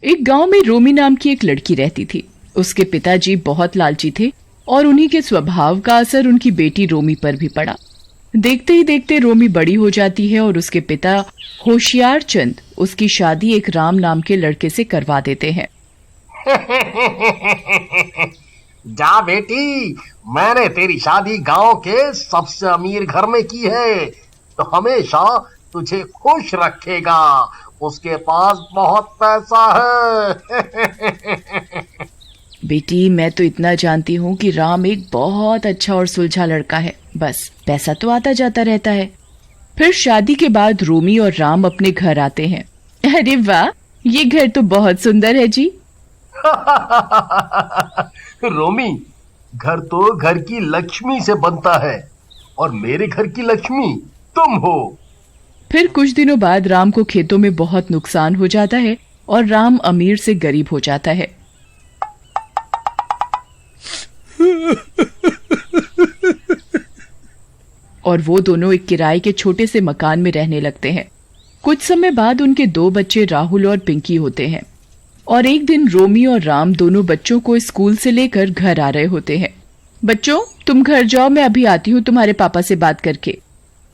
एक गांव में रोमी नाम की एक लड़की रहती थी। उसके पिताजी बहुत लालची थे और उन्हीं के स्वभाव का असर उनकी बेटी रोमी पर भी पड़ा। देखते ही देखते रोमी बड़ी हो जाती है और उसके पिता होशियार चंद उसकी शादी एक राम नाम के लड़के से करवा देते हैं। जा बेटी, मैंने तेरी शादी गांव के सबसे अमीर घर में की है, तो हमेशा तुझे खुश रखेगा। उसके पास बहुत पैसा है। बेटी, मैं तो इतना जानती हूँ कि राम एक बहुत अच्छा और सुलझा लड़का है, बस पैसा तो आता जाता रहता है। फिर शादी के बाद रोमी और राम अपने घर आते हैं। अरे वाह, ये घर तो बहुत सुंदर है जी। रोमी, घर तो घर की लक्ष्मी से बनता है और मेरे घर की लक्ष्मी तुम हो। फिर कुछ दिनों बाद राम को खेतों में बहुत नुकसान हो जाता है और राम अमीर से गरीब हो जाता है। और वो दोनों एक किराए के छोटे से मकान में रहने लगते हैं। कुछ समय बाद उनके 2 बच्चे राहुल और पिंकी होते हैं और एक दिन रोमी और राम दोनों बच्चों को स्कूल से लेकर घर आ रहे होते हैं। बच्चों, तुम घर जाओ, मैं अभी आती हूँ तुम्हारे पापा से बात करके।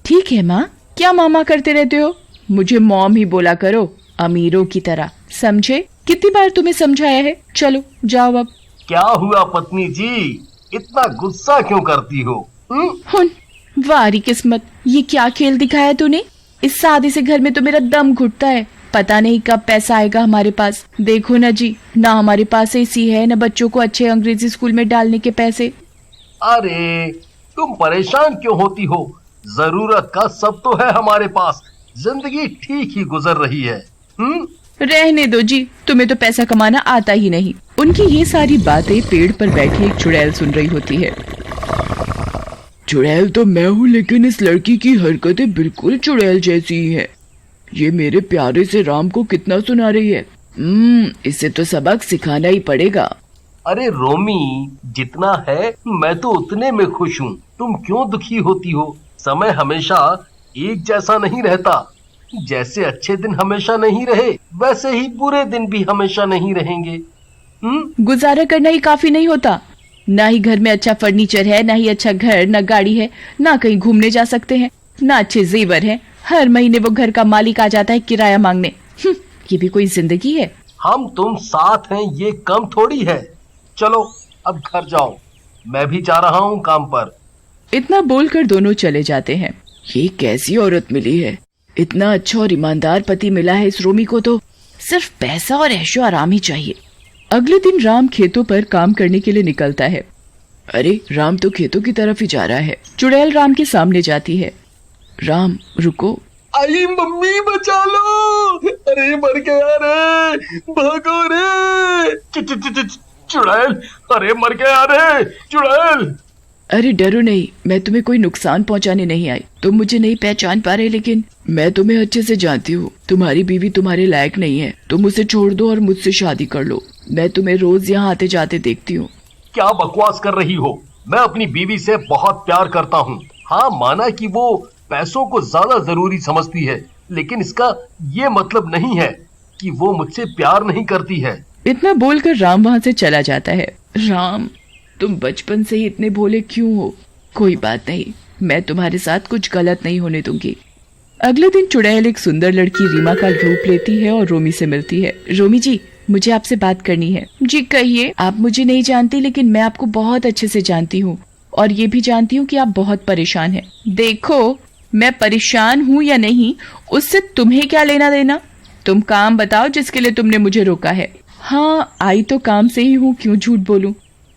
ठीक है माँ। क्या मामा करते रहते हो? मुझे मॉम ही बोला करो, अमीरों की तरह, समझे? कितनी बार तुम्हें समझाया है। चलो जाओ अब। क्या हुआ पत्नी जी, इतना गुस्सा क्यों करती हो? वारी किस्मत, ये क्या खेल दिखाया तूने? इस सादे से घर में तो मेरा दम घुटता है। पता नहीं कब पैसा आएगा हमारे पास। देखो ना जी, ना हमारे पास एसी है, ना बच्चों को अच्छे अंग्रेजी स्कूल में डालने के पैसे। अरे तुम परेशान क्यों होती हो? जरूरत का सब तो है हमारे पास। जिंदगी ठीक ही गुजर रही है। रहने दो जी, तुम्हें तो पैसा कमाना आता ही नहीं। उनकी ये सारी बातें पेड़ पर बैठी एक चुड़ैल सुन रही होती है। चुड़ैल तो मैं हूँ, लेकिन इस लड़की की हरकतें बिल्कुल चुड़ैल जैसी ही है। ये मेरे प्यारे से राम को कितना सुना रही है। इसे तो सबक सिखाना ही पड़ेगा। अरे रोमी, जितना है मैं तो उतने में खुश हूँ। तुम क्यों दुखी होती हो? समय हमेशा एक जैसा नहीं रहता। जैसे अच्छे दिन हमेशा नहीं रहे, वैसे ही बुरे दिन भी हमेशा नहीं रहेंगे। गुजारा करना ही काफी नहीं होता। ना ही घर में अच्छा फर्नीचर है, ना ही अच्छा घर, ना गाड़ी है, ना कहीं घूमने जा सकते हैं, ना अच्छे जेवर हैं। हर महीने वो घर का मालिक आ जाता है किराया मांगने। ये भी कोई जिंदगी है? हम तुम साथ हैं ये कम थोड़ी है। चलो अब घर जाओ, मैं भी जा रहा हूँ काम पर। इतना बोलकर दोनों चले जाते हैं। ये कैसी औरत मिली है? इतना अच्छा और ईमानदार पति मिला है इस रोमी को, तो सिर्फ पैसा और ऐशो आराम ही चाहिए। अगले दिन राम खेतों पर काम करने के लिए निकलता है। अरे राम तो खेतों की तरफ ही जा रहा है। चुड़ैल राम के सामने जाती है। राम रुको। आई मम्मी, बचा लो। अरे मर गया रे, भागो रे। चुड़ैल, अरे मर गया रे चुड़ैल। अरे डरो नहीं, मैं तुम्हें कोई नुकसान पहुंचाने नहीं आई। तुम मुझे नहीं पहचान पा रहे, लेकिन मैं तुम्हें अच्छे से जानती हूँ। तुम्हारी बीवी तुम्हारे लायक नहीं है। तुम उसे छोड़ दो और मुझसे शादी कर लो। मैं तुम्हें रोज यहाँ आते जाते देखती हूँ। क्या बकवास कर रही हो? मैं अपनी बीवी से बहुत प्यार करता हूँ। हाँ, माना कि वो पैसों को ज्यादा जरूरी समझती है, लेकिन इसका ये मतलब नहीं है कि वो मुझसे प्यार नहीं करती है। इतना बोलकर राम वहाँ से चला जाता है। राम, तुम बचपन से ही इतने भोले क्यों हो? कोई बात नहीं, मैं तुम्हारे साथ कुछ गलत नहीं होने दूंगी। अगले दिन चुड़ैल एक सुंदर लड़की रीमा का रूप लेती है और रोमी से मिलती है। रोमी जी, मुझे आपसे बात करनी है। जी कहिए। आप मुझे नहीं जानती, लेकिन मैं आपको बहुत अच्छे से जानती हूँ और ये भी जानती हूँ कि आप बहुत परेशान हैं। देखो, मैं परेशान हूँ या नहीं, उससे तुम्हें क्या लेना देना? तुम काम बताओ जिसके लिए तुमने मुझे रोका है। हाँ, आई तो काम से ही हूँ, क्यों झूठ बोलूं।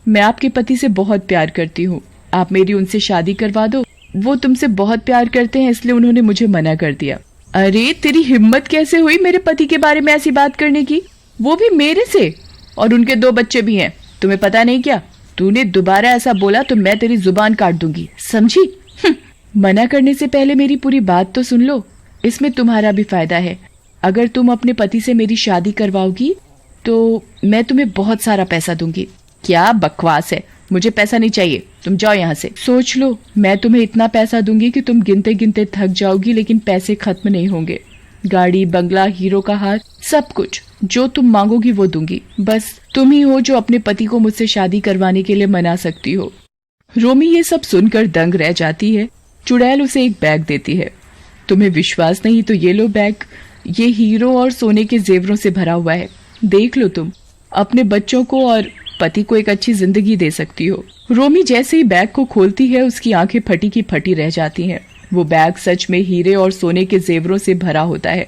मैं आपके पति से बहुत प्यार करती हूँ। आप मेरी उनसे शादी करवा दो। वो तुमसे बहुत प्यार करते हैं, इसलिए उन्होंने मुझे मना कर दिया। अरे तेरी हिम्मत कैसे हुई मेरे पति के बारे में ऐसी बात करने की, वो भी मेरे से? और उनके 2 बच्चे भी हैं। तुम्हें पता नहीं क्या? तूने दोबारा ऐसा बोला तो मैं तेरी जुबान काट दूंगी, समझी? मना करने से पहले मेरी पूरी बात तो सुन लो। इसमें तुम्हारा भी फायदा है। अगर तुम अपने पति से मेरी शादी करवाओगी तो मैं तुम्हें बहुत सारा पैसा दूंगी। क्या बकवास है? मुझे पैसा नहीं चाहिए, तुम जाओ यहाँ से। सोच लो, मैं तुम्हें इतना पैसा दूंगी कि तुम गिनते गिनते थक जाओगी, लेकिन पैसे खत्म नहीं होंगे। गाड़ी, बंगला, हीरो का हार, सब कुछ। जो तुम मांगोगी वो दूंगी। बस तुम ही हो जो अपने पति को मुझसे शादी करवाने के लिए मना सकती हो। रोमी ये सब सुनकर दंग रह जाती है। चुड़ैल उसे एक बैग देती है। तुम्हें विश्वास नहीं तो ये लो बैग, ये हीरो और सोने के जेवरों से भरा हुआ है। देख लो, तुम अपने बच्चों को और पति को एक अच्छी जिंदगी दे सकती हो। रोमी जैसे ही बैग को खोलती है उसकी आंखें फटी की फटी रह जाती हैं। वो बैग सच में हीरे और सोने के जेवरों से भरा होता है।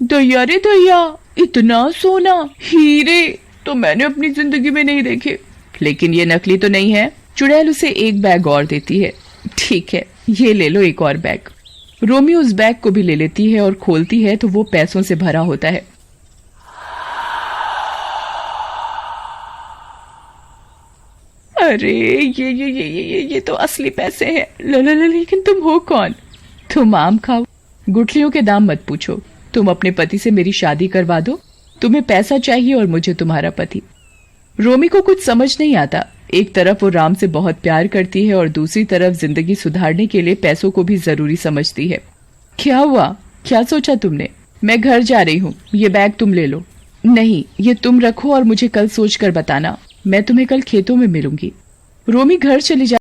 दया रे दया, इतना सोना, हीरे तो मैंने अपनी जिंदगी में नहीं देखे। लेकिन ये नकली तो नहीं है। चुड़ैल उसे एक बैग और देती है। ठीक है, ये ले लो एक और बैग। रोमी उस बैग को भी ले लेती है और खोलती है तो वो पैसों से भरा होता है। अरे ये तो असली पैसे हैं। लेकिन तुम हो कौन? तुम आम खाओ, गुठलियों के दाम मत पूछो। तुम अपने पति से मेरी शादी करवा दो। तुम्हें पैसा चाहिए और मुझे तुम्हारा पति। रोमी को कुछ समझ नहीं आता। एक तरफ वो राम से बहुत प्यार करती है और दूसरी तरफ जिंदगी सुधारने के लिए पैसों को भी जरूरी समझती है। क्या हुआ? क्या सोचा तुमने? मैं घर जा रही हूँ, ये बैग तुम ले लो। नहीं, ये तुम रखो और मुझे कल सोच कर बताना। मैं तुम्हें कल खेतों में मिलूंगी। रोमी घर चली जा